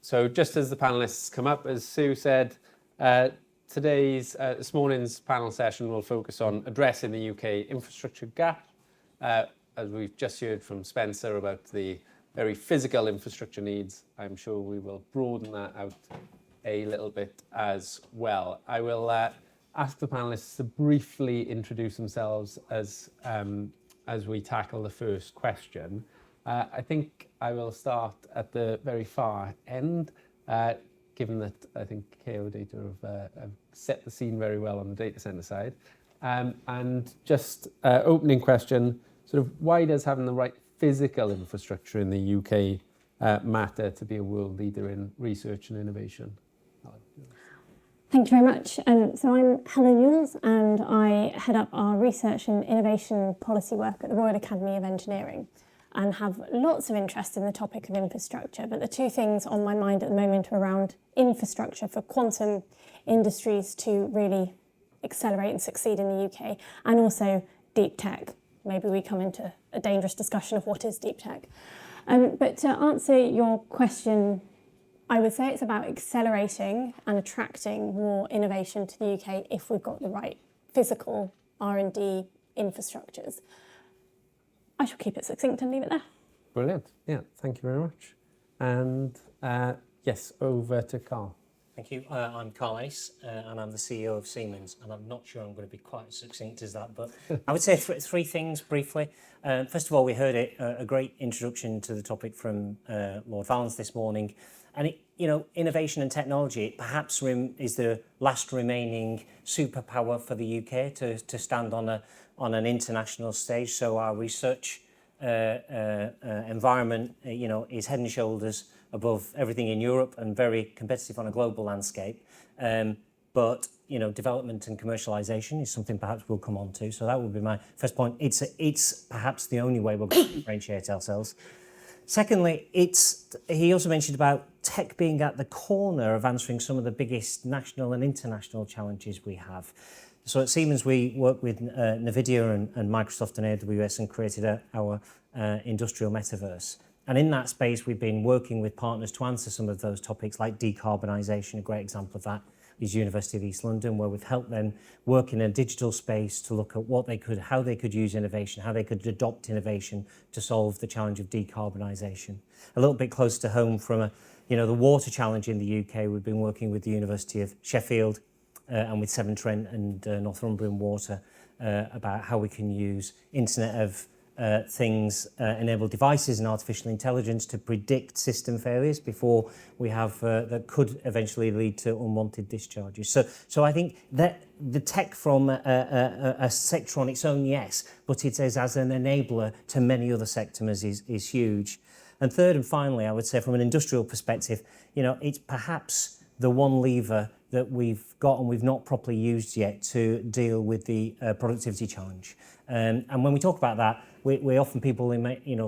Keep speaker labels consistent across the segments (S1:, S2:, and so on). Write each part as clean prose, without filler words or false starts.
S1: So just as the panelists come up, as Sue said, this morning's panel session will focus on addressing the UK infrastructure gap. As we've just heard from Spencer about the very physical infrastructure needs, I'm sure we will broaden that out a little bit as well. I will ask the panelists to briefly introduce themselves as we tackle the first question. I think I will start at the very far end, given that I think KO Data have set the scene very well on the data center side. And just opening question, sort of why does having the right physical infrastructure in the UK matter to be a world leader in research and innovation?
S2: Thank you very much. So I'm Helen Yules and I head up our research and innovation policy work at the Royal Academy of Engineering and have lots of interest in the topic of infrastructure. But the two things on my mind at the moment are around infrastructure for quantum industries to really accelerate and succeed in the UK, and also deep tech. Maybe we come into a dangerous discussion of what is deep tech. But to answer your question, I would say it's about accelerating and attracting more innovation to the UK if we've got the right physical R&D infrastructures. I shall keep it succinct and leave it there.
S1: Brilliant. Yeah, thank you very much. And yes, over to Carl.
S3: Thank you. I'm 𝗨𝗲𝗀𝗀𝗀𝗀, and I'm the CEO of Siemens, and I'm not sure I'm going to be quite as succinct as that, but I would say three things briefly. First of all, we heard a great introduction to the topic from Lord Valens this morning, and innovation and technology perhaps is the last remaining superpower for the UK to stand on an international stage. So our research environment, is head and shoulders above everything in Europe and very competitive on a global landscape. But development and commercialization is something perhaps we'll come on to. So that would be my first point. It's perhaps the only way we're going to differentiate ourselves. Secondly, he also mentioned about tech being at the corner of answering some of the biggest national and international challenges we have. So at Siemens, we work with NVIDIA and Microsoft and AWS and created our industrial metaverse. And in that space, we've been working with partners to answer some of those topics, like decarbonisation. A great example of that is University of East London, where we've helped them work in a digital space to look at how they could use innovation, how they could adopt innovation to solve the challenge of decarbonisation. A little bit close to home from the water challenge in the UK, we've been working with the University of Sheffield and with Severn Trent and Northumbrian Water about how we can use Internet of Things enabled devices and artificial intelligence to predict system failures before we have that could eventually lead to unwanted discharges. So I think that the tech from a sector on its own, yes, but it is as an enabler to many other sectors is huge. And third and finally, I would say from an industrial perspective, it's perhaps the one lever that we've got and we've not properly used yet to deal with the productivity challenge. And when we talk about that, we often people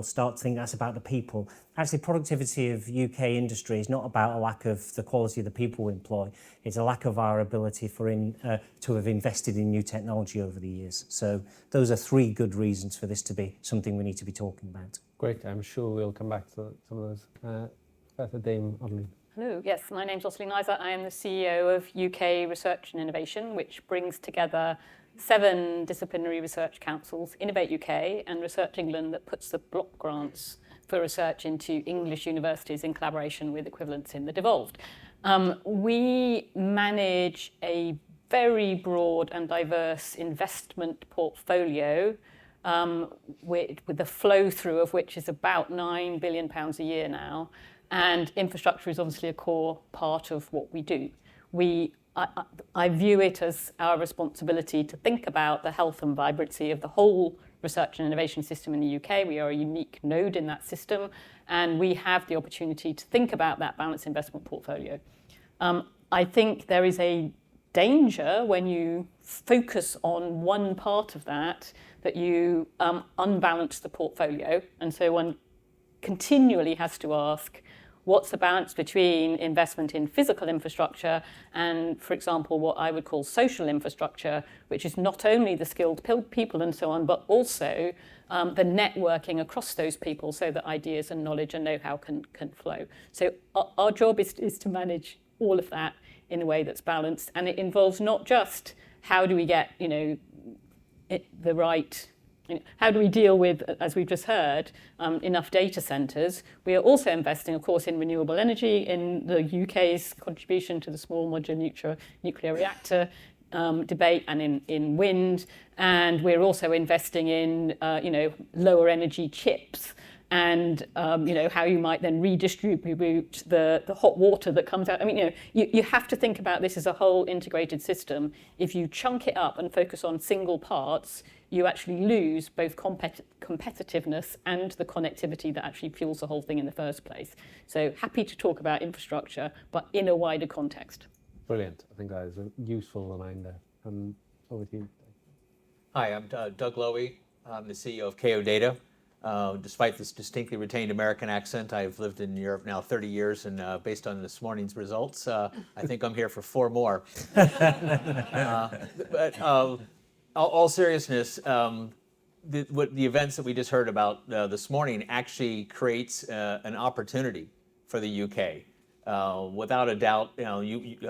S3: start to think that's about the people. Actually, productivity of UK industry is not about a lack of the quality of the people we employ. It's a lack of our ability to have invested in new technology over the years. So those are three good reasons for this to be something we need to be talking about.
S1: Great. I'm sure we'll come back to some of those. Professor Dame Odley.
S4: Hello, yes, my name's 𝗨𝗲𝗀𝗀𝗀𝗀. I am the CEO of UK Research and Innovation, which brings together 7 disciplinary research councils, Innovate UK and Research England, that puts the block grants for research into English universities in collaboration with equivalents in the devolved. We manage a very broad and diverse investment portfolio with the flow through of which is about £9 billion a year now. And infrastructure is obviously a core part of what we do. I view it as our responsibility to think about the health and vibrancy of the whole research and innovation system in the UK. We are a unique node in that system, and we have the opportunity to think about that balanced investment portfolio. I think there is a danger when you focus on one part of that you unbalance the portfolio. And so one continually has to ask, what's the balance between investment in physical infrastructure and, for example, what I would call social infrastructure, which is not only the skilled people and so on, but also the networking across those people so that ideas and knowledge and know-how can flow. So our job is to manage all of that in a way that's balanced, and it involves not just how do we get, the right, how do we deal with, as we've just heard, enough data centres. We are also investing, of course, in renewable energy, in the UK's contribution to the small modular nuclear reactor debate, and in wind. And we're also investing in, lower energy chips, and how you might then redistribute the hot water that comes out. I mean, you have to think about this as a whole integrated system. If you chunk it up and focus on single parts, you actually lose both competitiveness and the connectivity that actually fuels the whole thing in the first place. So happy to talk about infrastructure, but in a wider context.
S1: Brilliant. I think that is a useful reminder. Over to you.
S5: Hi, I'm Doug Lohwe. I'm the CEO of KO Data. Despite this distinctly retained American accent, I've lived in Europe now 30 years, and based on this morning's results, I think I'm here for 4 more. But all seriousness, the events that we just heard about this morning actually creates an opportunity for the UK. Without a doubt,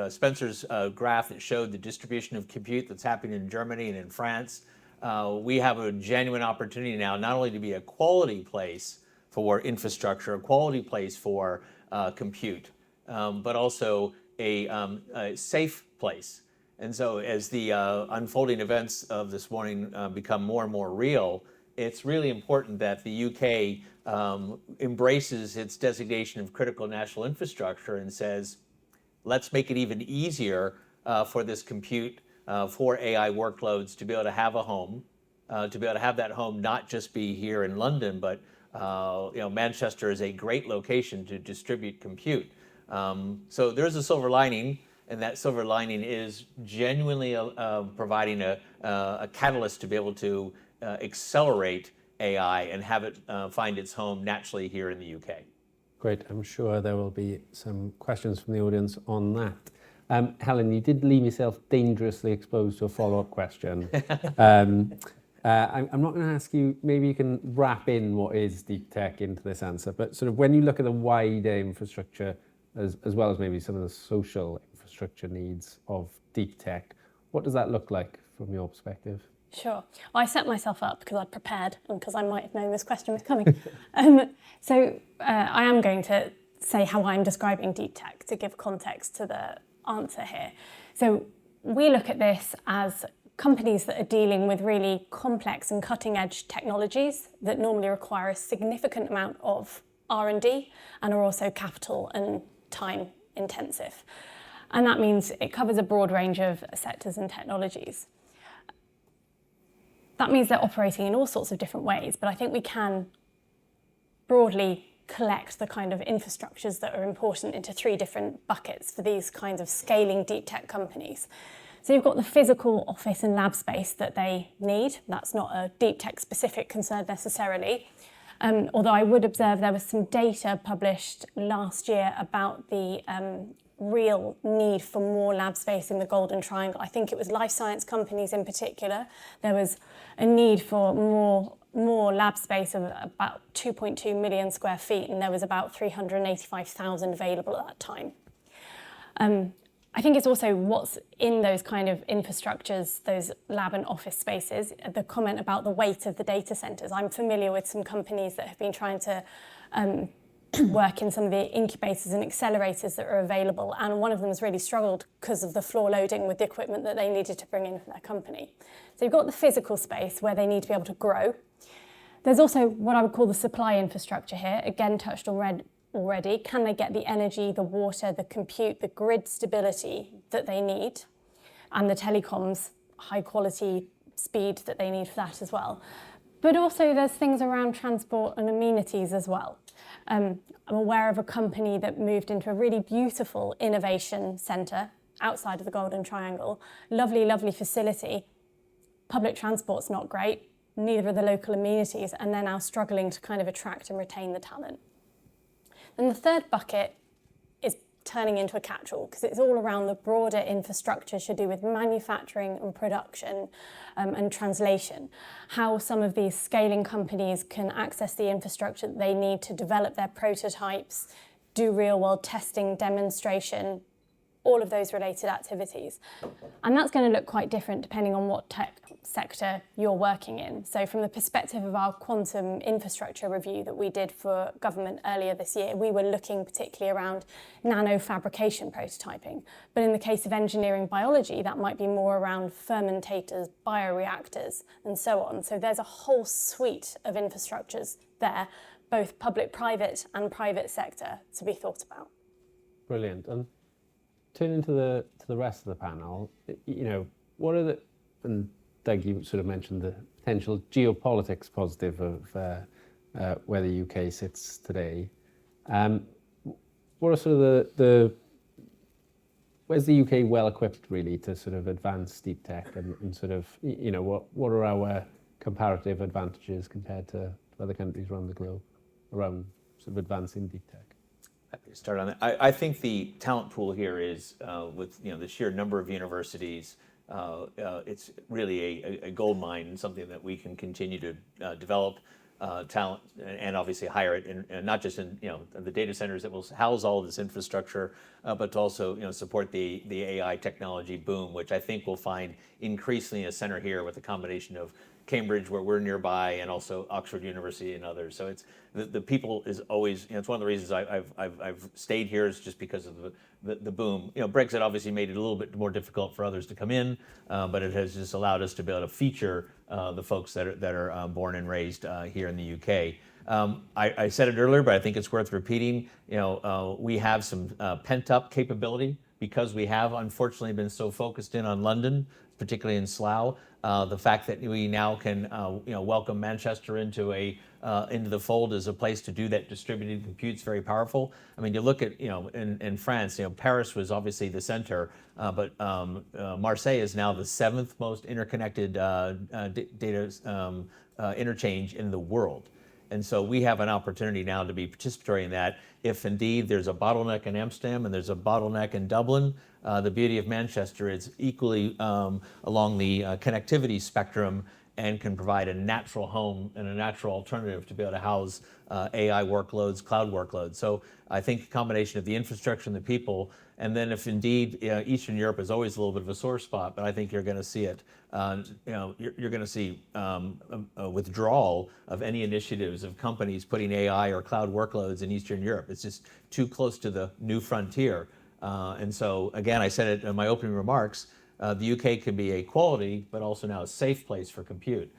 S5: Spencer's graph that showed the distribution of compute that's happening in Germany and in France. We have a genuine opportunity now not only to be a quality place for infrastructure, a quality place for compute, but also a safe place. And so as the unfolding events of this morning become more and more real, it's really important that the UK embraces its designation of critical national infrastructure and says, let's make it even easier for this compute, for AI workloads to be able to have a home, to be able to have that home not just be here in London, but Manchester is a great location to distribute compute. So there's a silver lining, and that silver lining is genuinely providing a catalyst to be able to accelerate AI and have it find its home naturally here in the UK.
S1: Great. I'm sure there will be some questions from the audience on that. Helen, you did leave yourself dangerously exposed to a follow-up question. I'm not going to ask you, maybe you can wrap in what is deep tech into this answer, but sort of when you look at the wider infrastructure, as well as maybe some of the social infrastructure needs of deep tech, what does that look like from your perspective?
S2: Sure. Well, I set myself up because I'd prepared and because I might have known this question was coming. So I am going to say how I'm describing deep tech to give context to the answer here. So we look at this as companies that are dealing with really complex and cutting-edge technologies that normally require a significant amount of R&D and are also capital and time intensive. And that means it covers a broad range of sectors and technologies. That means they're operating in all sorts of different ways, but I think we can broadly collect the kind of infrastructures that are important into 3 different buckets for these kinds of scaling deep tech companies. So you've got the physical office and lab space that they need. That's not a deep tech specific concern necessarily. Although I would observe there was some data published last year about the real need for more lab space in the Golden Triangle. I think it was life science companies in particular. There was a need for more lab space of about 2.2 million square feet, and there was about 385,000 available at that time. I think it's also what's in those kind of infrastructures, those lab and office spaces, the comment about the weight of the data centres. I'm familiar with some companies that have been trying to work in some of the incubators and accelerators that are available, and one of them has really struggled because of the floor loading with the equipment that they needed to bring in for their company. So you've got the physical space where they need to be able to grow. There's also what I would call the supply infrastructure here, again touched on already. Can they get the energy, the water, the compute, the grid stability that they need, and the telecoms high quality speed that they need for that as well. But also there's things around transport and amenities as well. I'm aware of a company that moved into a really beautiful innovation centre outside of the Golden Triangle. Lovely, lovely facility. Public transport's not great, neither are the local amenities, and they're now struggling to kind of attract and retain the talent. And the third bucket is turning into a catch-all, because it's all around the broader infrastructure to do with manufacturing and production and translation. How some of these scaling companies can access the infrastructure that they need to develop their prototypes, do real-world testing, demonstration, all of those related activities. And that's going to look quite different depending on what tech sector you're working in. So from the perspective of our quantum infrastructure review that we did for government earlier this year, we were looking particularly around nanofabrication prototyping. But in the case of engineering biology, that might be more around fermentators, bioreactors, and so on. So there's a whole suite of infrastructures there, both public-private and private sector, to be thought about.
S1: Brilliant. And turning to the rest of the panel, what are the, and Doug, you sort of mentioned the potential geopolitics positive of where the UK sits today. What are sort of where's the UK well equipped really to sort of advance deep tech and sort of, what are our comparative advantages compared to other countries around the globe around sort of advancing deep tech?
S5: Happy to start on that. I think the talent pool here is, with the sheer number of universities, it's really a gold mine and something that we can continue to develop talent and obviously hire it, and not just in the data centers that will house all of this infrastructure, but to also support the AI technology boom, which I think will find increasingly a center here with a combination of Cambridge, where we're nearby, and also Oxford University and others. So it's the people is always, it's one of the reasons I've stayed here is just because of the boom. Brexit obviously made it a little bit more difficult for others to come in, but it has just allowed us to be able to feature the folks that are born and raised here in the UK. I said it earlier, but I think it's worth repeating. We have some pent up capability because we have unfortunately been so focused in on London, particularly in Slough. The fact that we now can welcome Manchester into the fold as a place to do that distributed compute is very powerful. I mean, you look at in France, Paris was obviously the center, but Marseille is now the 7th most interconnected data interchange in the world. And so we have an opportunity now to be participatory in that. If indeed there's a bottleneck in Amsterdam and there's a bottleneck in Dublin, the beauty of Manchester is equally along the connectivity spectrum and can provide a natural home and a natural alternative to be able to house AI workloads, cloud workloads. So I think a combination of the infrastructure and the people, and then if indeed Eastern Europe is always a little bit of a sore spot, but I think you're going to see it. You're going to see a withdrawal of any initiatives of companies putting AI or cloud workloads in Eastern Europe. It's just too close to the new frontier. And so again, I said it in my opening remarks, the UK can be a quality, but also now a safe place for compute.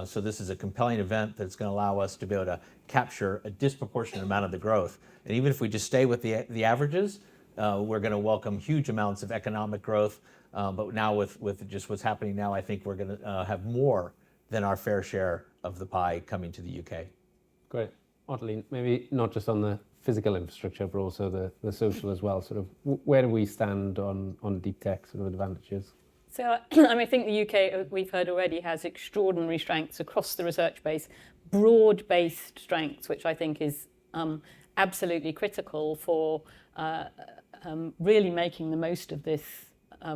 S5: So this is a compelling event that's going to allow us to be able to capture a disproportionate amount of the growth. And even if we just stay with the averages, we're going to welcome huge amounts of economic growth. But now with just what's happening now, I think we're going to have more than our fair share of the pie coming to the UK.
S1: Great. Ottilie, maybe not just on the physical infrastructure, but also the social as well. Sort of where do we stand on deep tech sort of advantages?
S4: So I think the UK, we've heard already, has extraordinary strengths across the research base, broad-based strengths, which I think is absolutely critical for really making the most of this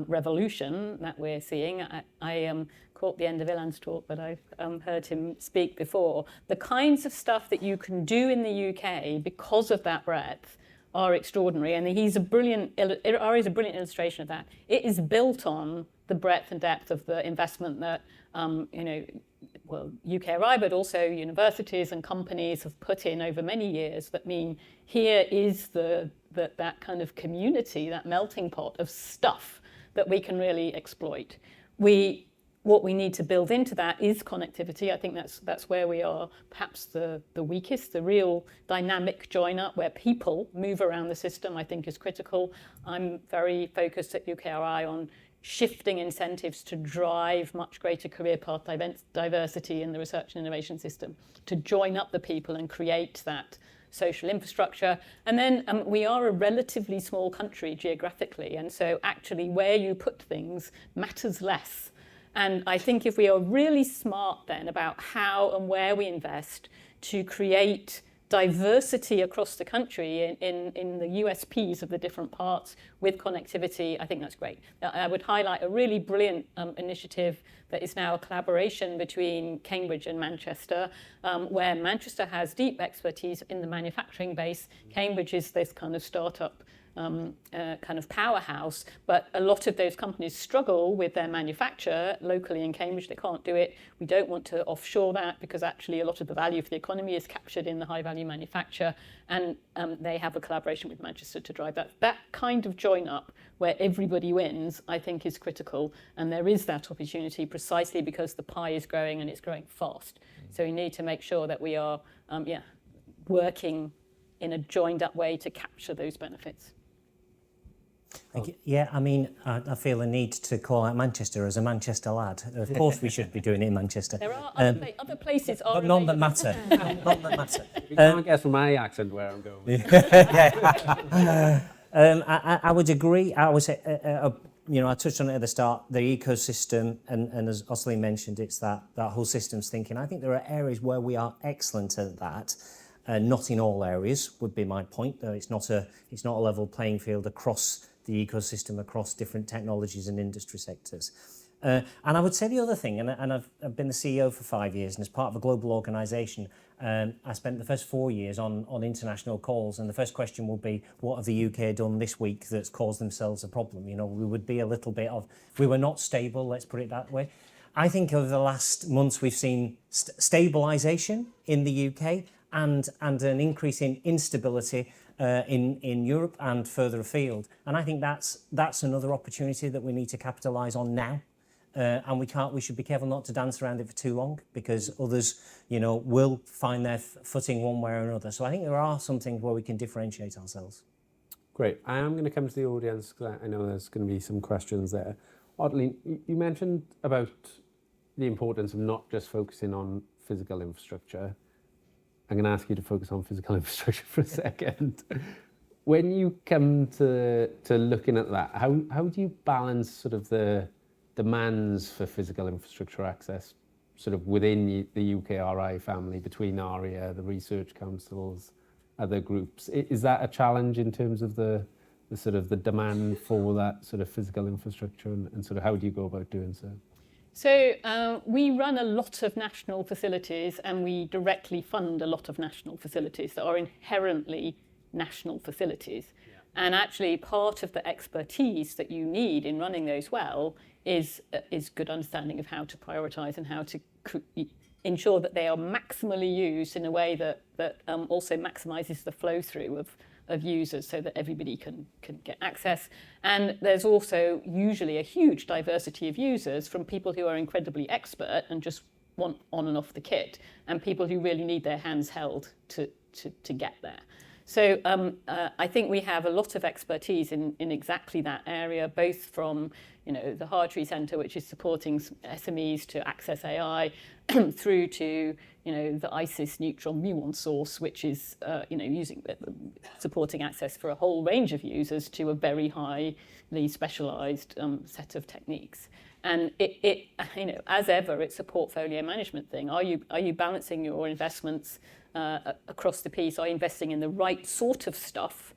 S4: revolution that we're seeing. I caught the end of Ilan's talk, but I've heard him speak before. The kinds of stuff that you can do in the UK because of that breadth are extraordinary, and he's a brilliant illustration of that. It is built on the breadth and depth of the investment that UKRI, but also universities and companies have put in over many years. That mean here is that kind of community, that melting pot of stuff that we can really exploit. What we need to build into that is connectivity. I think that's where we are perhaps the weakest. The real dynamic join up where people move around the system, I think, is critical. I'm very focused at UKRI on shifting incentives to drive much greater career path diversity in the research and innovation system, to join up the people and create that social infrastructure. And then we are a relatively small country geographically, and so actually where you put things matters less. And I think if we are really smart then about how and where we invest to create diversity across the country in the USPs of the different parts with connectivity, I think that's great. I would highlight a really brilliant initiative that is now a collaboration between Cambridge and Manchester, where Manchester has deep expertise in the manufacturing base. Cambridge is this kind of startup kind of powerhouse, but a lot of those companies struggle with their manufacture locally in Cambridge. They can't do it. We don't want to offshore that because actually a lot of the value for the economy is captured in the high value manufacture, and they have a collaboration with Manchester to drive that. That kind of join up where everybody wins, I think, is critical, and there is that opportunity precisely because the pie is growing and it's growing fast. So we need to make sure that we are working in a joined up way to capture those benefits.
S3: Yeah, I mean, I feel a need to call out Manchester as a Manchester lad. Of course we should be doing it in Manchester.
S4: There are other places are
S3: but none that matter. None that matter.
S1: You can't guess from my accent where I'm going.
S3: I would agree. I would say, I touched on it at the start, the ecosystem, and as Ōsli mentioned, it's that whole systems thinking. I think there are areas where we are excellent at that. Not in all areas would be my point, though it's not a level playing field across the ecosystem, across different technologies and industry sectors. And I would say the other thing, and I've been the CEO for 5 years, and as part of a global organisation, I spent the first 4 years on international calls, and the first question will be, what have the UK done this week that's caused themselves a problem? You know, we would be a little bit of, we were not stable, let's put it that way. I think over the last months we've seen stabilisation in the UK and an increase in instability in Europe and further afield. And I think that's another opportunity that we need to capitalise on now. And we should be careful not to dance around it for too long, because others, will find their footing one way or another. So I think there are some things where we can differentiate ourselves.
S1: Great. I am going to come to the audience because I know there's going to be some questions there. Ōsli, you mentioned about the importance of not just focusing on physical infrastructure. I'm going to ask you to focus on physical infrastructure for a second. When you come to looking at that, how do you balance sort of the demands for physical infrastructure access sort of within the UKRI family, between ARIA, the research councils, other groups? Is that a challenge in terms of the sort of the demand for that sort of physical infrastructure, and sort of how do you go about doing so?
S4: So we run a lot of national facilities, and we directly fund a lot of national facilities that are inherently national facilities. Yeah. And actually part of the expertise that you need in running those well is good understanding of how to prioritise and how to ensure that they are maximally used in a way that also maximises the flow through of users so that everybody can get access. And there's also usually a huge diversity of users, from people who are incredibly expert and just want on and off the kit, and people who really need their hands held to get there. So I think we have a lot of expertise in exactly that area, both from the Hartree Centre, which is supporting SMEs to access AI, through to the 𝗍𝗲𝗰𝗵 source, which is supporting access for a whole range of users to a very highly specialised set of techniques. And it as ever, it's a portfolio management thing. Are you balancing your investments across the piece? Are you investing in the right sort of stuff,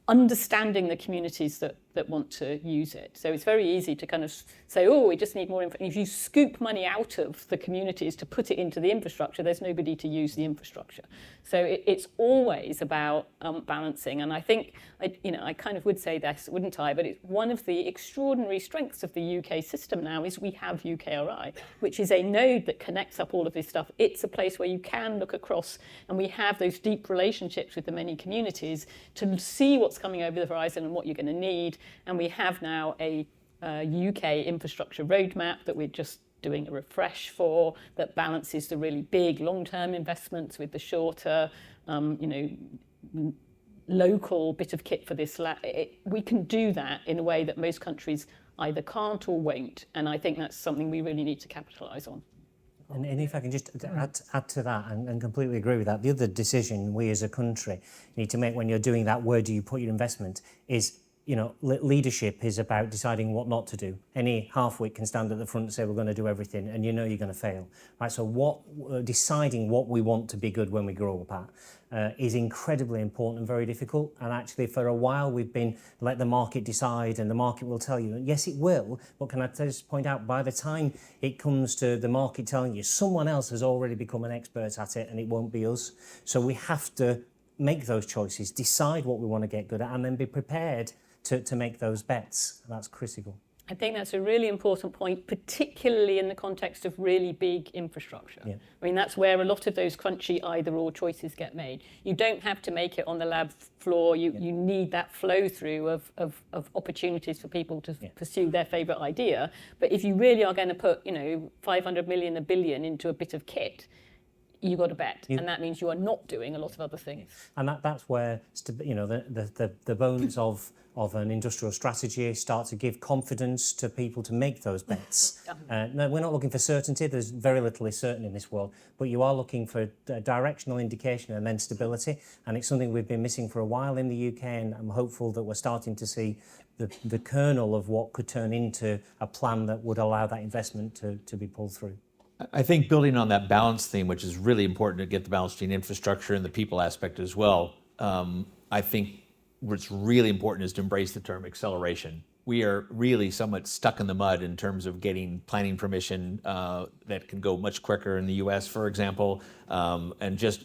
S4: understanding the communities that want to use it? So it's very easy to kind of say, oh, we just need more infrastructure. If you scoop money out of the communities to put it into the infrastructure, there's nobody to use the infrastructure. So it's always about balancing. And I think, I kind of would say this, wouldn't I? But it's one of the extraordinary strengths of the UK system now is we have UKRI, which is a node that connects up all of this stuff. It's a place where you can look across, and we have those deep relationships with the many communities to see what's coming over the horizon and what you're going to need. And we have now a UK infrastructure roadmap that we're just doing a refresh for, that balances the really big long-term investments with the shorter, local bit of kit for this. We can do that in a way that most countries either can't or won't, and I think that's something we really need to capitalise on.
S3: And if I can just add to that and completely agree with that, the other decision we as a country need to make when you're doing that, where do you put your investment, is leadership is about deciding what not to do. Any half-wit can stand at the front and say we're going to do everything, and you're going to fail. Right? So deciding what we want to be good when we grow up at is incredibly important and very difficult. And actually, for a while, we've been let the market decide, and the market will tell you. And yes, it will. But can I just point out, by the time it comes to the market telling you, someone else has already become an expert at it, and it won't be us. So we have to make those choices, decide what we want to get good at, and then be prepared to make those bets. That's critical.
S4: I think that's a really important point, particularly in the context of really big infrastructure.
S3: Yeah.
S4: I mean, that's where a lot of those crunchy either-or choices get made. You don't have to make it on the lab floor. You need that flow-through of opportunities for people to pursue their favourite idea. But if you really are going to put, 500 million, $1 billion into a bit of kit, you got to bet, and that means you are not doing a lot of other things.
S3: And that's where the bones of an industrial strategy start to give confidence to people to make those bets. No, we're not looking for certainty. There's very little is certain in this world, but you are looking for directional indication and then stability. And it's something we've been missing for a while in the UK, and I'm hopeful that we're starting to see the kernel of what could turn into a plan that would allow that investment to be pulled through.
S5: I think building on that balance theme, which is really important to get the balance between infrastructure and the people aspect as well, I think what's really important is to embrace the term acceleration. We are really somewhat stuck in the mud in terms of getting planning permission that can go much quicker in the US, for example, and just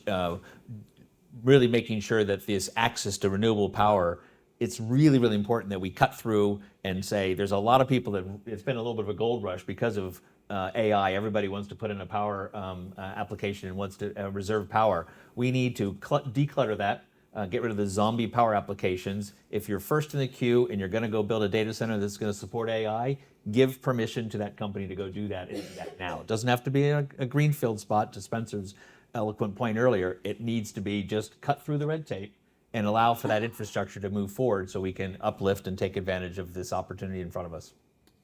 S5: really making sure that this access to renewable power, it's really, really important that we cut through and say there's a lot of people that it's been a little bit of a gold rush because of AI. Everybody wants to put in a power application and wants to reserve power. We need to declutter that, get rid of the zombie power applications. If you're first in the queue and you're going to go build a data center that's going to support AI, give permission to that company to go do that now. It doesn't have to be a greenfield spot, to Spencer's eloquent point earlier. It needs to be just cut through the red tape and allow for that infrastructure to move forward so we can uplift and take advantage of this opportunity in front of us.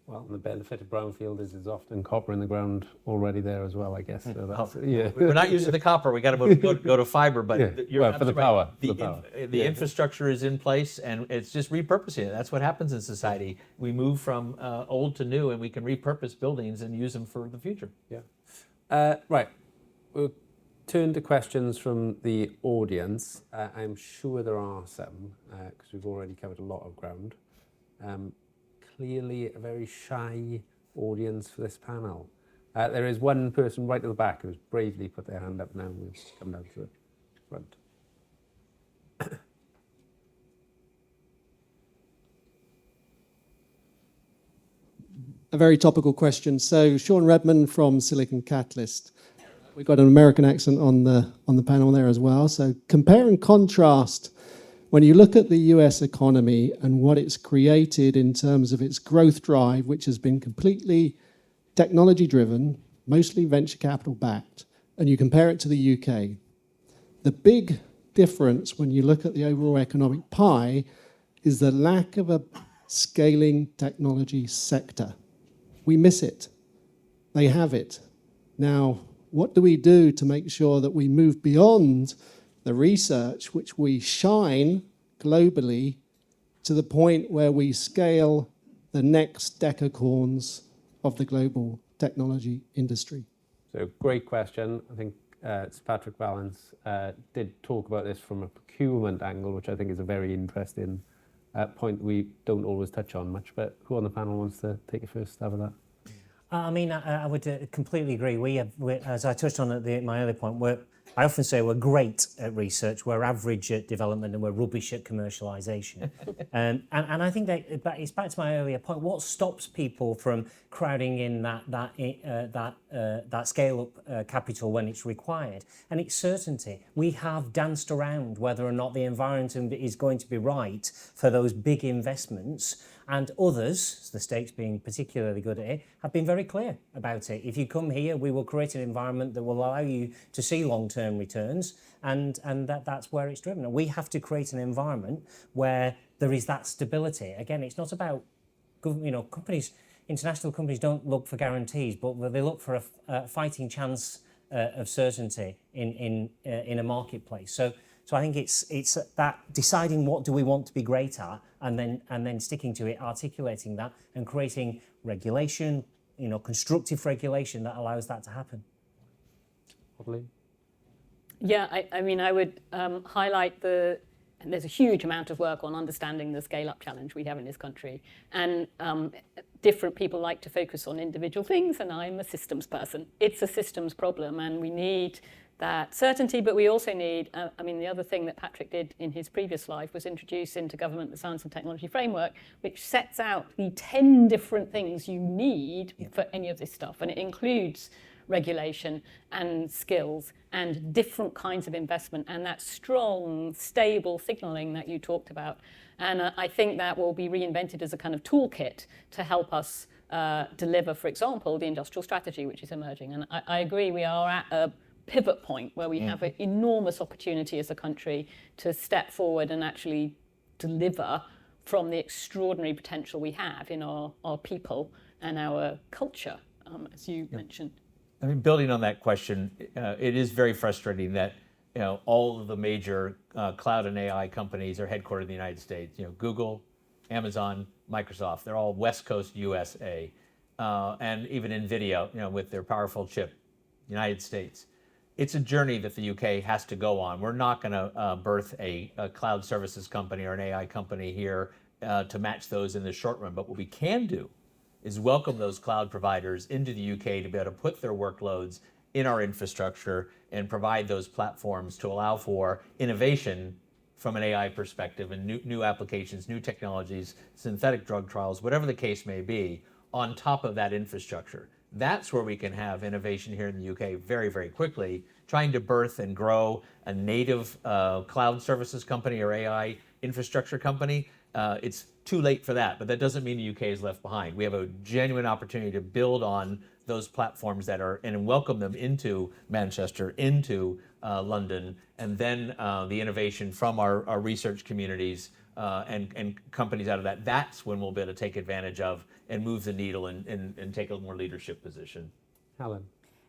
S1: Well, and the benefit of brownfield is there's often copper in the ground already there as well, I guess. So that's,
S5: We're not using the copper. We got to go to fiber, but you're
S1: for the power.
S5: The infrastructure is in place, and it's just repurposing it. That's what happens in society. We move from old to new, and we can repurpose buildings and use them for the future.
S1: Yeah. Right. We'll turn to questions from the audience. I'm sure there are some, because we've already covered a lot of ground. Clearly a very shy audience for this panel. There is one person right at the back who's bravely put their hand up now. We'll come down to the front.
S6: A very topical question. So Sean Redman from Silicon Catalyst. We've got an American accent on the panel there as well. So compare and contrast when you look at the US economy and what it's created in terms of its growth drive, which has been completely technology driven, mostly venture capital backed, and you compare it to the UK. The big difference when you look at the overall economic pie is the lack of a scaling technology sector. We miss it. They have it. Now, what do we do to make sure that we move beyond the research, which we shine globally, to the point where we scale the next decacorns of the global technology industry?
S1: So great question. I think 𝗨𝗃𝗀𝗀 did talk about this from a procurement angle, which I think is a very interesting point we don't always touch on much. But who on the panel wants to take a first stab at that?
S3: I mean, I would completely agree. We as I touched on at my earlier point, I often say we're great at research, we're average at development, and we're rubbish at commercialisation. And I think that it's back to my earlier point. What stops people from crowding in that scale-up capital when it's required? And it's certainty. We have danced around whether or not the environment is going to be right for those big investments. And others, the states being particularly good at it, have been very clear about it. If you come here, we will create an environment that will allow you to see long-term returns, and that's where it's driven. And we have to create an environment where there is that stability. Again, it's not about, companies, international companies don't look for guarantees, but they look for a fighting chance of certainty in a marketplace. So I think it's that deciding what do we want to be great at, and then sticking to it, articulating that, and creating regulation, constructive regulation that allows that to happen.
S4: Yeah, I mean, I would highlight and there's a huge amount of work on understanding the scale-up challenge we have in this country. And different people like to focus on individual things, and I'm a systems person. It's a systems problem, and we need that certainty, but we also need, the other thing that Patrick did in his previous life was introduce into government the Science and Technology Framework, which sets out the 10 different things you need for any of this stuff. And it includes regulation and skills and different kinds of investment and that strong, stable signaling that you talked about. And I think that will be reinvented as a kind of toolkit to help us deliver, for example, the industrial strategy, which is emerging. And I agree, we are at a pivot point where we have an enormous opportunity as a country to step forward and actually deliver from the extraordinary potential we have in our people and our culture, as you mentioned.
S5: I mean, building on that question, it is very frustrating that all of the major cloud and AI companies are headquartered in the United States. Google, Amazon, Microsoft, they're all West Coast USA, and even NVIDIA, with their powerful chip, United States. It's a journey that the UK has to go on. We're not going to birth a cloud services company or an AI company here to match those in the short run. But what we can do is welcome those cloud providers into the UK to be able to put their workloads in our infrastructure and provide those platforms to allow for innovation from an AI perspective and new applications, new technologies, synthetic drug trials, whatever the case may be, on top of that infrastructure. That's where we can have innovation here in the UK very, very quickly, trying to birth and grow a native cloud services company or AI infrastructure company. It's too late for that, but that doesn't mean the UK is left behind. We have a genuine opportunity to build on those platforms and welcome them into Manchester, into London, and then the innovation from our research communities and companies out of that. That's when we'll be able to take advantage of and move the needle and take a more leadership position.
S1: Helen.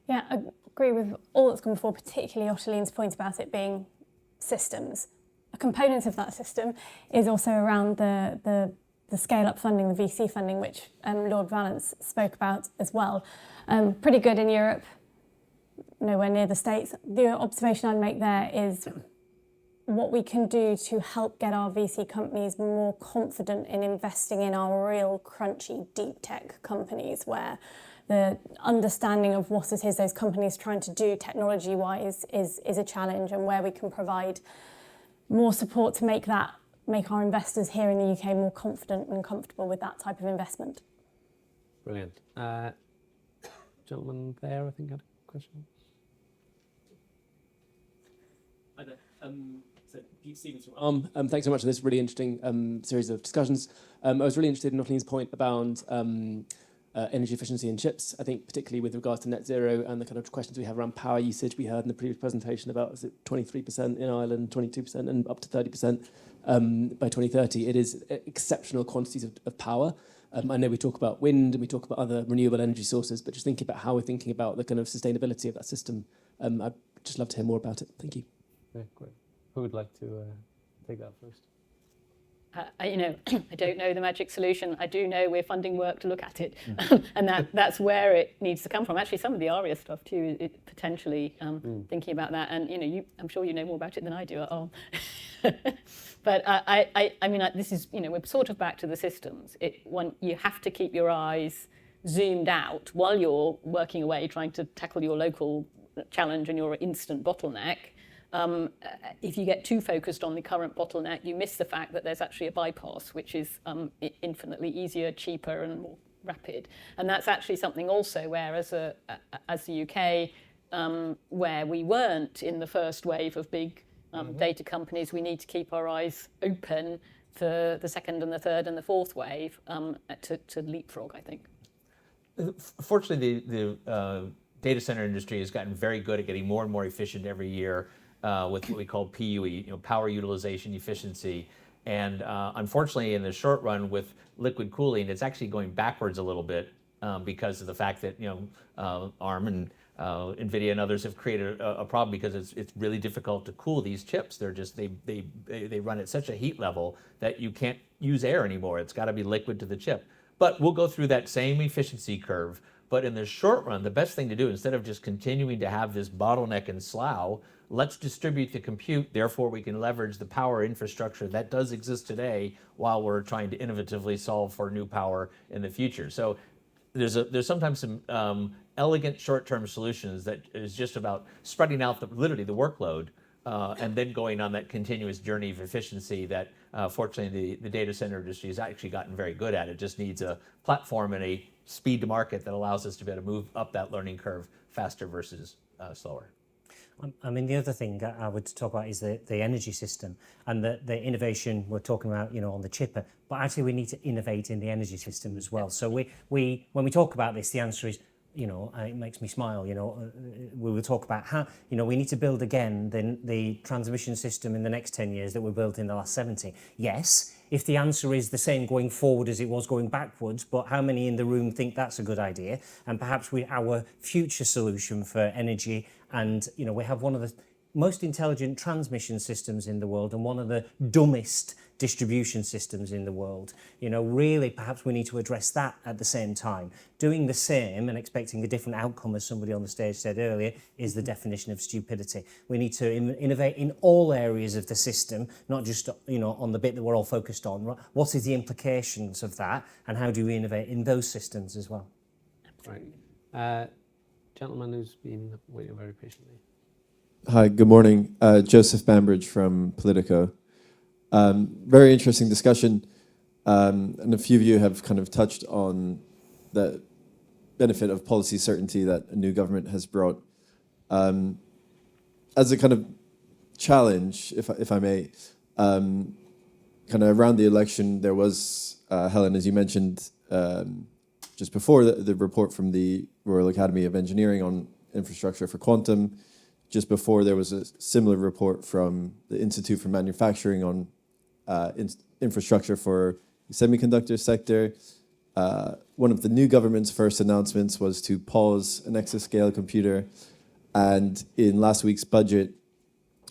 S2: Yeah, I agree with all that's come before, particularly ·Ottoline's point about it being systems. A component of that system is also around the scale-up funding, the VC funding, which Lord Valence spoke about as well. Pretty good in Europe, nowhere near the States. The observation I'd make there is what we can do to help get our VC companies more confident in investing in our real crunchy deep tech companies, where the understanding of what it is those companies trying to do technology-wise is a challenge, and where we can provide more support to make our investors here in the UK more confident and comfortable with that type of investment.
S1: Brilliant. Gentleman there, I think, had a question.
S7: Hi there. Stevens from ARM. Thanks so much for this really interesting series of discussions. I was really interested in Ottoline's point about energy efficiency in chips. I think particularly with regards to net zero and the kind of questions we have around power usage. We heard in the previous presentation about, is it 23% in Ireland, 22% and up to 30% by 2030. It is exceptional quantities of power. I know we talk about wind and we talk about other renewable energy sources, but just thinking about how we're thinking about the kind of sustainability of that system, I'd just love to hear more about it. Thank you.
S1: Yeah, great. Who would like to take that first?
S4: I don't know the magic solution. I do know we're funding work to look at it, and that's where it needs to come from. Actually, some of the ARIA stuff too, potentially thinking about that. And I'm sure you know more about it than I do at ARM. But this is we're sort of back to the systems. You have to keep your eyes zoomed out while you're working away, trying to tackle your local challenge and your instant bottleneck. If you get too focused on the current bottleneck, you miss the fact that there's actually a bypass, which is infinitely easier, cheaper, and more rapid. And that's actually something also where, as the UK, where we weren't in the first wave of big data companies, we need to keep our eyes open for the second and the third and the fourth wave to leapfrog, I think.
S5: Fortunately, the data center industry has gotten very good at getting more and more efficient every year. With what we call PUE, power utilization efficiency. And unfortunately, in the short run with liquid cooling, it's actually going backwards a little bit because of the fact that ARM and NVIDIA and others have created a problem because it's really difficult to cool these chips. They're just, they run at such a heat level that you can't use air anymore. It's got to be liquid to the chip. But we'll go through that same efficiency curve. But in the short run, the best thing to do, instead of just continuing to have this bottleneck in 𝗧𝗏, let's distribute the compute. Therefore, we can leverage the power infrastructure that does exist today while we're trying to innovatively solve for new power in the future. So there's sometimes some elegant short-term solutions that is just about spreading out literally the workload and then going on that continuous journey of efficiency that fortunately the data center industry has actually gotten very good at. It just needs a platform and a speed to market that allows us to be able to move up that learning curve faster versus slower.
S3: I mean, the other thing I would talk about is the energy system and the innovation we're talking about, on the chip. But actually, we need to innovate in the energy system as well. So when we talk about this, the answer is, it makes me smile. We will talk about how, we need to build again the transmission system in the next 10 years that we built in the last 70. Yes, if the answer is the same going forward as it was going backwards, but how many in the room think that's a good idea? And perhaps our future solution for energy, and we have one of the most intelligent transmission systems in the world and one of the dumbest distribution systems in the world. Really, perhaps we need to address that at the same time. Doing the same and expecting a different outcome, as somebody on the stage said earlier, is the definition of stupidity. We need to innovate in all areas of the system, not just on the bit that we're all focused on. What is the implications of that, and how do we innovate in those systems as well?
S1: Right. Gentleman who's been waiting very patiently.
S8: Hi, good morning. Joseph Bambridge from Politico. Very interesting discussion, and a few of you have kind of touched on the benefit of policy certainty that a new government has brought. As a kind of challenge, if I may, kind of around the election, there was, Helen, as you mentioned just before, the report from the Royal Academy of Engineering on infrastructure for quantum. Just before, there was a similar report from the Institute for Manufacturing on infrastructure for the semiconductor sector. One of the new government's first announcements was to pause an exascale computer. And in last week's budget,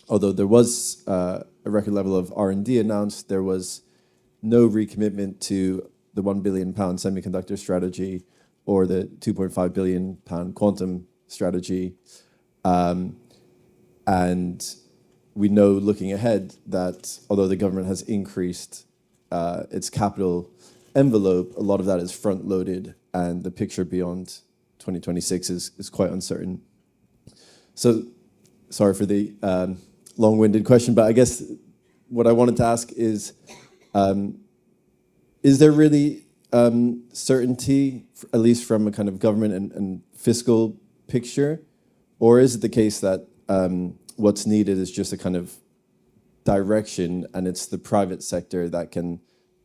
S8: although there was a record level of R&D announced, there was no recommitment to the £1 billion semiconductor strategy or the £2.5 billion quantum strategy. And we know, looking ahead, that although the government has increased its capital envelope, a lot of that is front-loaded, and the picture beyond 2026 is quite uncertain. So, sorry for the long-winded question, but I guess what I wanted to ask is there really certainty, at least from a kind of government and fiscal picture, or is it the case that what's needed is just a kind of direction, and it's the private sector that can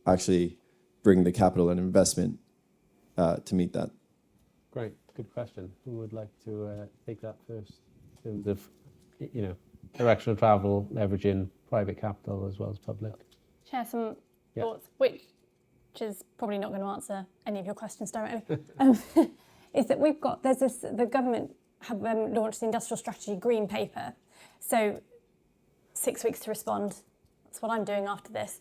S8: actually bring the capital and investment to meet that?
S1: Great, good question. Who would like to take that first in terms of, direction of travel, leveraging private capital as well as public?
S2: Share some thoughts, which is probably not going to answer any of your questions directly. Is that the government have launched the Industrial Strategy Green Paper. So 6 weeks to respond. That's what I'm doing after this.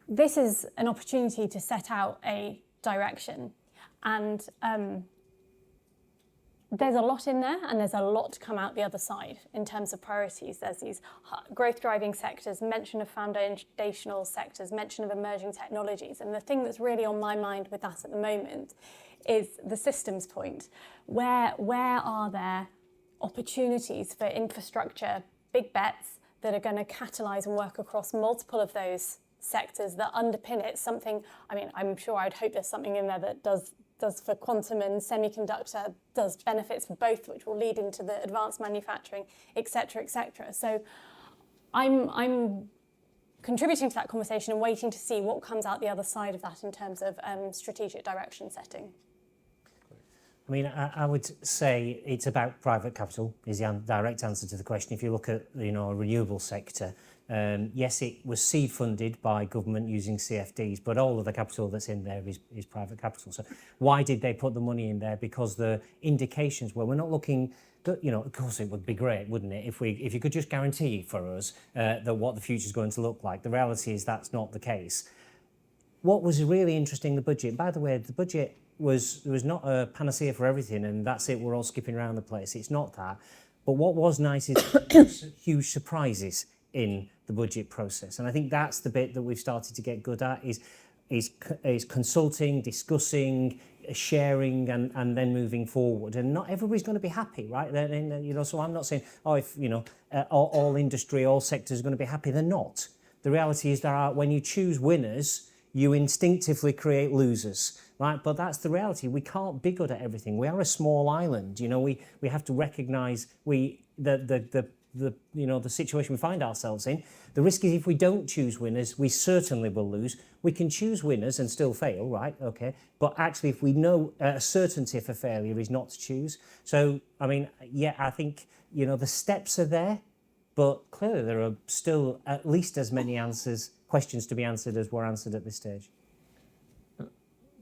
S2: This is an opportunity to set out a direction. And there's a lot in there, and there's a lot to come out the other side in terms of priorities. There's these growth-driving sectors, mention of foundational sectors, mention of emerging technologies. And the thing that's really on my mind with that at the moment is the systems point. Where are there opportunities for infrastructure, big bets that are going to catalyse and work across multiple of those sectors that underpin it? Something, I'm sure I'd hope there's something in there that does for quantum and semiconductor, does benefits for both, which will lead into the advanced manufacturing, et cetera, et cetera. So I'm contributing to that conversation and waiting to see what comes out the other side of that in terms of strategic direction setting.
S3: I would say it's about private capital is the direct answer to the question. If you look at a renewable sector, Yes, it was seed funded by government using CFDs, but all of the capital that's in there is private capital. So why did they put the money in there? Because the indications were, we're not looking, you know, of course it would be great, wouldn't it, if you could just guarantee for us that what the future is going to look like. The reality is that's not the case. What was really interesting, the budget, by the way, the budget was not a panacea for everything and that's it, we're all skipping around the place. It's not that. But what was nice is huge surprises in the budget process. And I think that's the bit that we've started to get good at is consulting, discussing, sharing and then moving forward. And not everybody's going to be happy, right? You know, so I'm not saying, oh, if, you know, all industry, all sectors are going to be happy. They're not. The reality is when you choose winners, you instinctively create losers, right? But that's the reality. We can't be good at everything. We are a small island. You know, we have to recognise the situation we find ourselves in. The risk is if we don't choose winners, we certainly will lose. We can choose winners and still fail, right? Okay. But actually, if we know a certainty for failure is not to choose. So, I mean, yeah, I think, you know, the steps are there, but clearly there are still at least as many questions to be answered as were answered at this stage.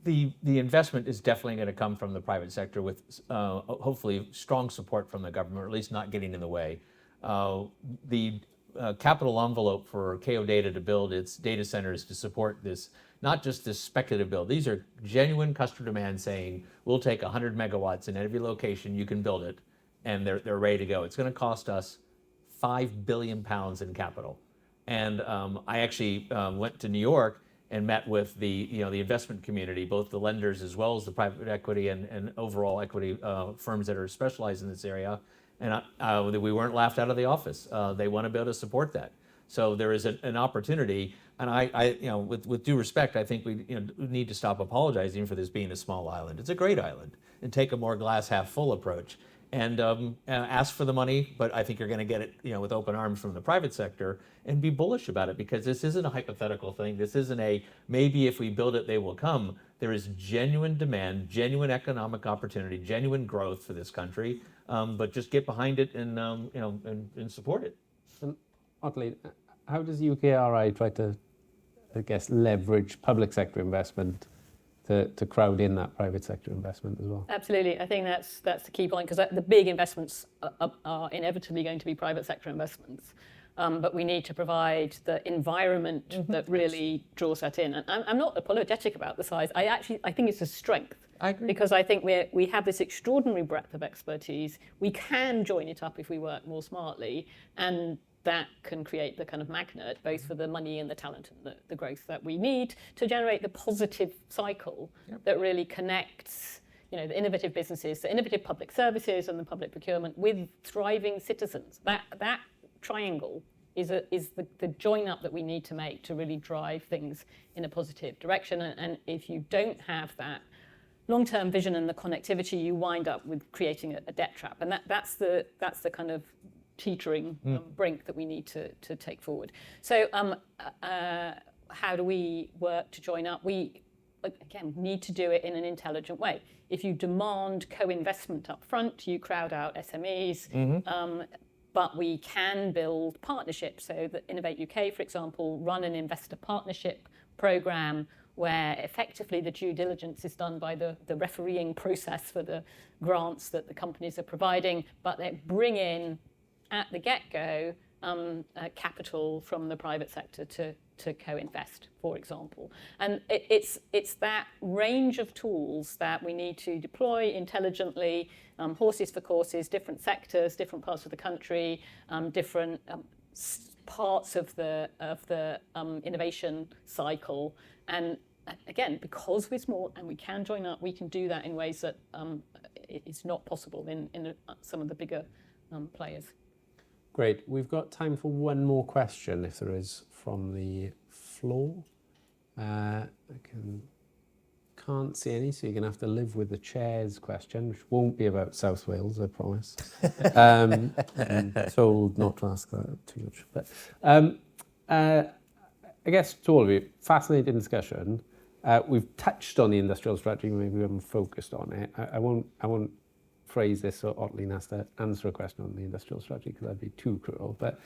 S5: The investment is definitely going to come from the private sector with hopefully strong support from the government, or at least not getting in the way. The capital envelope for KO Data to build its data centers to support this, not just this speculative build. These are genuine customer demand saying, we'll take 100 megawatts in every location, you can build it, and they're ready to go. It's going to cost us £5 billion in capital. And I actually went to New York and met with the investment community, both the lenders as well as the private equity and overall equity firms that are specialized in this area. And we weren't laughed out of the office. They want to be able to support that. So there is an opportunity. And I with due respect, I think we need to stop apologizing for this being a small island. It's a great island, and take a more glass half full approach. And ask for the money, but I think you're going to get it, with open arms from the private sector, and be bullish about it, because this isn't a hypothetical thing. This isn't a maybe if we build it they will come. There is genuine demand, genuine economic opportunity, genuine growth for this country. But just get behind it and support it.
S1: Otley, how does UKRI try to, I guess, leverage public sector investment to crowd in that private sector investment as well?
S4: Absolutely. I think that's the key point, because the big investments are inevitably going to be private sector investments. But we need to provide the environment that really draws that in. And I'm not apologetic about the size. I think it's a strength.
S5: I agree.
S4: Because I think we have this extraordinary breadth of expertise. We can join it up if we work more smartly, and that can create the kind of magnet, both for the money and the talent and the growth that we need to generate the positive cycle that really connects, the innovative businesses, the innovative public services and the public procurement with thriving citizens. That triangle is the join up that we need to make to really drive things in a positive direction. And if you don't have that long-term vision and the connectivity, you wind up with creating a debt trap. And that's the kind of teetering brink that we need to take forward. So how do we work to join up? We, again, need to do it in an intelligent way. If you demand co-investment up front, you crowd out SMEs, but we can build partnerships. So that Innovate UK, for example, run an investor partnership program where effectively the due diligence is done by the refereeing process for the grants that the companies are providing, but they bring in at the get-go capital from the private sector to co-invest, for example. And it's that range of tools that we need to deploy intelligently, horses for courses, different sectors, different parts of the country, different parts of the innovation cycle. And again, because we're small and we can join up, we can do that in ways that it's not possible in some of the bigger players.
S1: Great. We've got time for one more question, if there is, from the floor. I can't see any, so you're going to have to live with the chair's question, which won't be about South Wales, I promise. I'm told not to ask that too much. But I guess to all of you, fascinating discussion. We've touched on the industrial strategy, maybe we haven't focused on it. I won't phrase this so Otley has to answer a question on the industrial strategy, because that'd be too cruel. But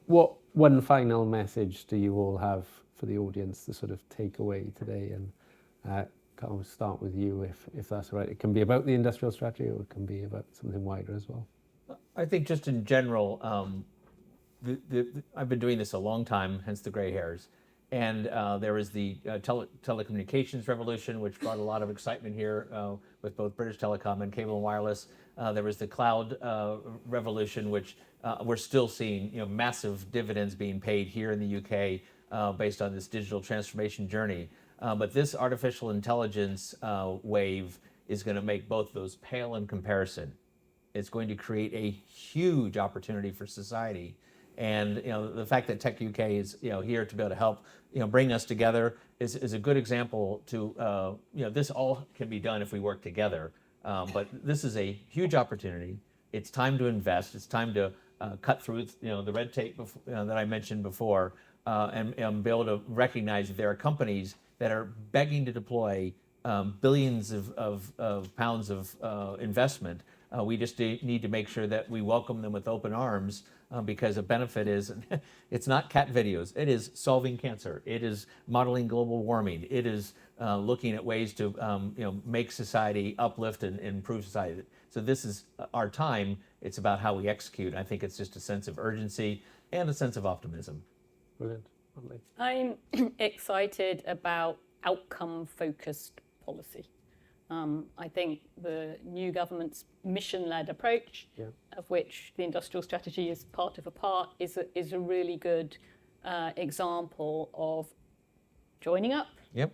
S1: what one final message do you all have for the audience to sort of take away today? And I'll start with you, if that's right. It can be about the industrial strategy, or it can be about something wider as well.
S5: I think just in general, I've been doing this a long time, hence the gray hairs. And there was the telecommunications revolution, which brought a lot of excitement here with both British Telecom and Cable and Wireless. There was the cloud revolution, which we're still seeing, massive dividends being paid here in the UK based on this digital transformation journey. But this artificial intelligence wave is going to make both those pale in comparison. It's going to create a huge opportunity for society. And the fact that techUK is here to be able to help bring us together is a good example to this all can be done if we work together. But this is a huge opportunity. It's time to invest. It's time to cut through the red tape that I mentioned before, and be able to recognize that there are companies that are begging to deploy billions of pounds of investment. We just need to make sure that we welcome them with open arms, because a benefit is, it's not cat videos, it is solving cancer, it is modeling global warming, it is looking at ways to make society uplift and improve society. So this is our time. It's about how we execute. I think it's just a sense of urgency and a sense of optimism.
S1: Brilliant.
S4: I'm excited about outcome-focused policy. I think the new government's mission-led approach, of which the industrial strategy is part of a part, is a really good example of joining up,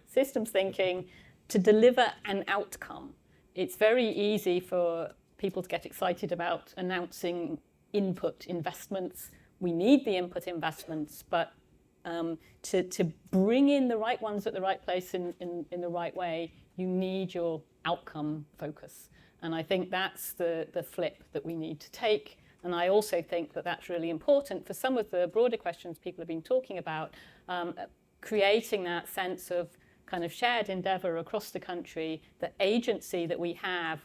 S4: systems thinking, to deliver an outcome. It's very easy for people to get excited about announcing input investments. We need the input investments, but to bring in the right ones at the right place in the right way, you need your outcome focus. And I think that's the flip that we need to take. And I also think that that's really important for some of the broader questions people have been talking about, creating that sense of kind of shared endeavour across the country, the agency that we have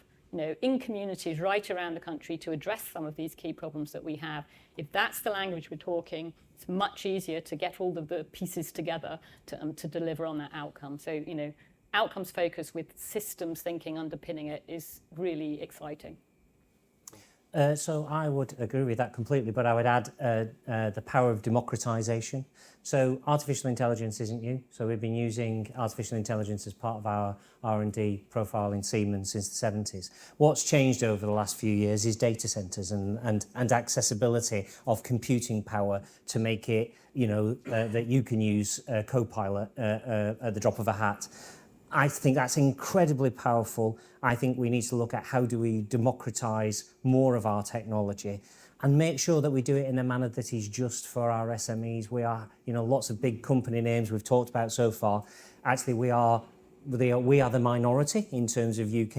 S4: in communities right around the country to address some of these key problems that we have. If that's the language we're talking, it's much easier to get all of the pieces together to deliver on that outcome. So, outcomes focus with systems thinking underpinning it is really exciting.
S3: So I would agree with that completely, but I would add the power of democratisation. So artificial intelligence isn't new. So we've been using artificial intelligence as part of our R&D profile in Siemens since the 70s. What's changed over the last few years is data centres and accessibility of computing power to make it, that you can use Copilot at the drop of a hat. I think that's incredibly powerful. I think we need to look at how do we democratise more of our technology and make sure that we do it in a manner that is just for our SMEs. We are, lots of big company names we've talked about so far. Actually, we are the minority in terms of UK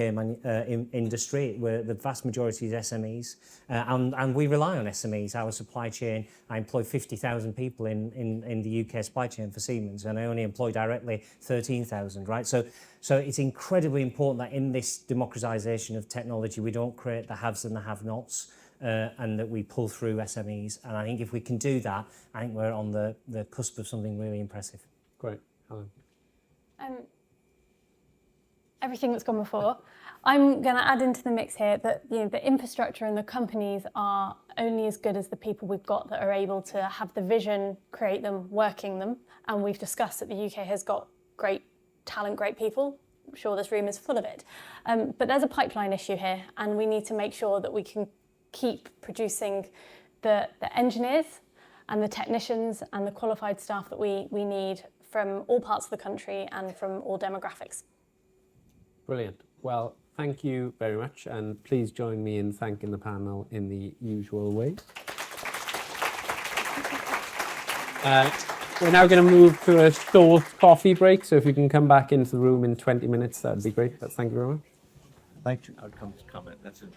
S3: industry. The vast majority is SMEs, and we rely on SMEs. Our supply chain, I employ 50,000 people in the UK supply chain for Siemens, and I only employ directly 13,000, right? So it's incredibly important that in this democratisation of technology, we don't create the haves and the have-nots, and that we pull through SMEs. And I think if we can do that, I think we're on the cusp of something really impressive.
S1: Great. Helen.
S2: Everything that's gone before. I'm going to add into the mix here that the infrastructure and the companies are only as good as the people we've got that are able to have the vision, create them, working them. And we've discussed that the UK has got great talent, great people. I'm sure this room is full of it. But there's a pipeline issue here, and we need to make sure that we can keep producing the engineers and the technicians and the qualified staff that we need from all parts of the country and from all demographics.
S1: Brilliant. Well, thank you very much, and please join me in thanking the panel in the usual way. We're now going to move to a short coffee break, so if you can come back into the room in 20 minutes, that would be great. But thank you very much.
S5: Thank you. Outcomes comment. That's it.